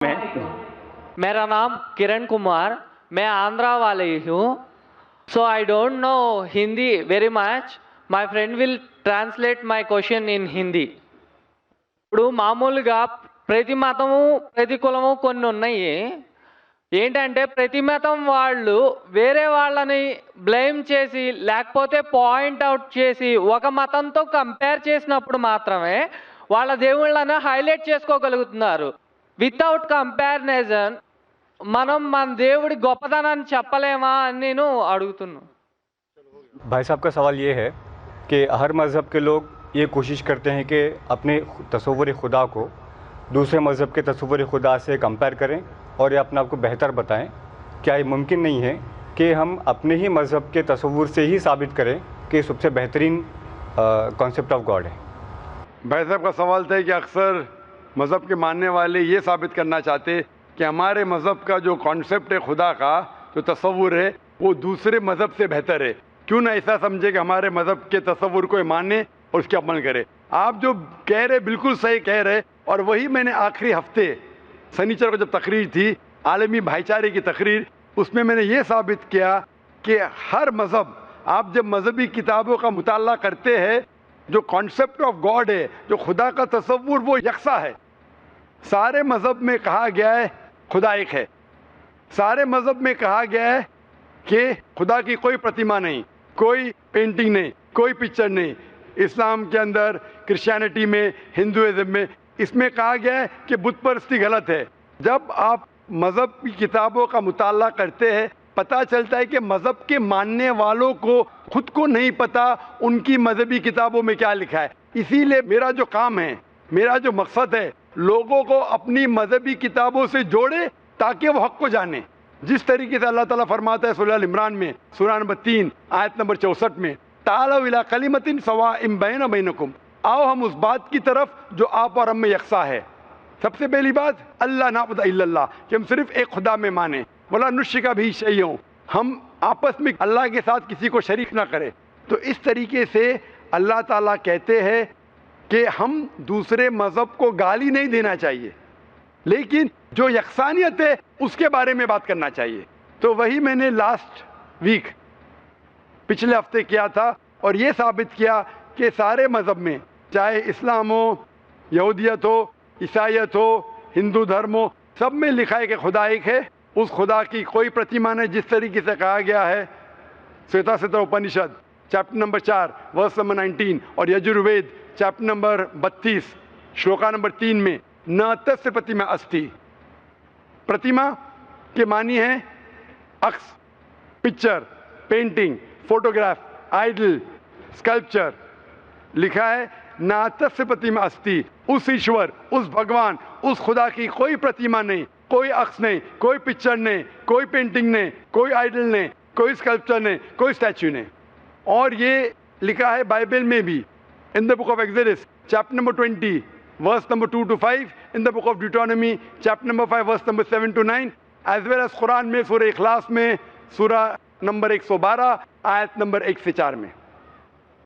मेरा नाम किरण कुमार, मैं आंध्रा वाले हूँ. So I don't know Hindi very much. My friend will translate my question in Hindi. ఇప్పుడు మామూలుగా ప్రతి మతము ప్రతి కులము కొన్ని ఉన్నాయి. ఏంటంటే ప్రతి మతం వాళ్ళు వేరే వాళ్ళని బ్లేమ్ చేసి లేకపోతే పాయింట్ అవుట్ చేసి ఒక మతంతో కంపేర్ చేసినప్పుడు మాత్రమే వాళ్ళ దేవుళ్ళని హైలైట్ చేసుకోగలుగుతున్నారు. వితౌట్ కంపారిజన్ మనం మన దేవుడి గొప్పతనాన్ని చెప్పలేమా అని నేను అడుగుతున్నాను. भाई साहब का सवाल ये है कि हर मज़हब के लोग ये कोशिश करते हैं कि अपने तसव्वुर खुदा को दूसरे मज़हब के तसव्वुर खुदा से कंपेयर करें और ये अपने आप को बेहतर बताएं. क्या ये मुमकिन नहीं है कि हम अपने ही मज़हब के तसव्वुर से ही साबित करें कि सबसे बेहतरीन कॉन्सेप्ट ऑफ गॉड है? भाई साहब का सवाल था कि अक्सर मज़हब के मानने वाले ये साबित करना चाहते कि हमारे मज़हब का जो कॉन्सेप्ट है खुदा का, जो तसव्वुर है, वो दूसरे मज़हब से बेहतर है. क्यों ना ऐसा समझे कि हमारे मज़हब के तसव्वुर को माने और उसके अमल करे. आप जो कह रहे बिल्कुल सही कह रहे, और वही मैंने आखिरी हफ्ते शनिचर को जब तकरीर थी आलमी भाईचारे की तकरीर, उसमें मैंने ये साबित किया कि हर मज़हब, आप जब मज़हबी किताबों का मुताला करते हैं, जो कॉन्सेप्ट ऑफ गॉड है, जो खुदा का तसव्वुर, वो यकसा है. सारे मज़हब में कहा गया है खुदा एक है. सारे मज़हब में कहा गया है कि खुदा की कोई प्रतिमा नहीं, कोई पेंटिंग नहीं, कोई पिक्चर नहीं. इस्लाम के अंदर, क्रिश्चियनिटी में, हिंदुइज्म में, इसमें कहा गया है कि बुत परस्ती गलत है. जब आप मज़हब की किताबों का मुताला करते हैं, पता चलता है कि मज़हब के मानने वालों को खुद को नहीं पता उनकी मज़हबी किताबों में क्या लिखा है. इसीलिए मेरा जो काम है, मेरा जो मकसद है, लोगों को अपनी मज़हबी किताबों से जोड़े ताकि वो हक़ को जाने. जिस तरीके से अल्लाह ताला फरमाता है सूरह इमरान में, सूरह नंबर 3 आयत नंबर 64 में, तालौ इला कलिमतिन सवाइम बैना बैनकुम, आओ हम उस बात की तरफ जो आप और हम में यकसा है. सबसे पहली बात अल्लाह नाबुद इल्लल्लाह, कि हम सिर्फ एक खुदा में माने. वला नुश्रिका भी शैअन, हम आपस में अल्लाह के साथ किसी को शरीक ना करें. तो इस तरीके से अल्लाह ताला कहते हैं कि हम दूसरे मज़हब को गाली नहीं देना चाहिए, लेकिन जो यकसानियत है उसके बारे में बात करना चाहिए. तो वही मैंने लास्ट वीक, पिछले हफ्ते किया था, और ये साबित किया कि सारे मज़हब में, चाहे इस्लाम हो, यहूदियत हो, ईसाईयत हो, हिंदू धर्म हो, सब में लिखा है कि खुदा एक है. उस खुदा की कोई प्रतिमा नहीं. जिस तरीके से कहा गया है श्वेता उपनिषद चैप्टर नंबर 4 वर्स नंबर 19 और Yajurveda chapter number 32 shloka number 3 में, न तस्य प्रतिमा अस्ति. प्रतिमा के मानी है अक्स, picture, painting, photograph, idol, sculpture. लिखा है ना तस्य प्रतिमा अस्ति, उस ईश्वर, उस भगवान, उस खुदा की कोई प्रतिमा नहीं, कोई अक्स नहीं, कोई पिक्चर नहीं, कोई पेंटिंग नहीं, कोई आइडल नहीं, कोई स्कल्पचर नहीं, कोई स्टैच्यू नहीं. और ये लिखा है बाइबल में भी, in the book of exodus chapter number 20 verse number 2 to 5, in the book of Deuteronomy chapter number 5 verse number 7 to 9, as well as Quran में सूरह इखलास में सूरह नंबर 112 आयत नंबर 1 से 4 में.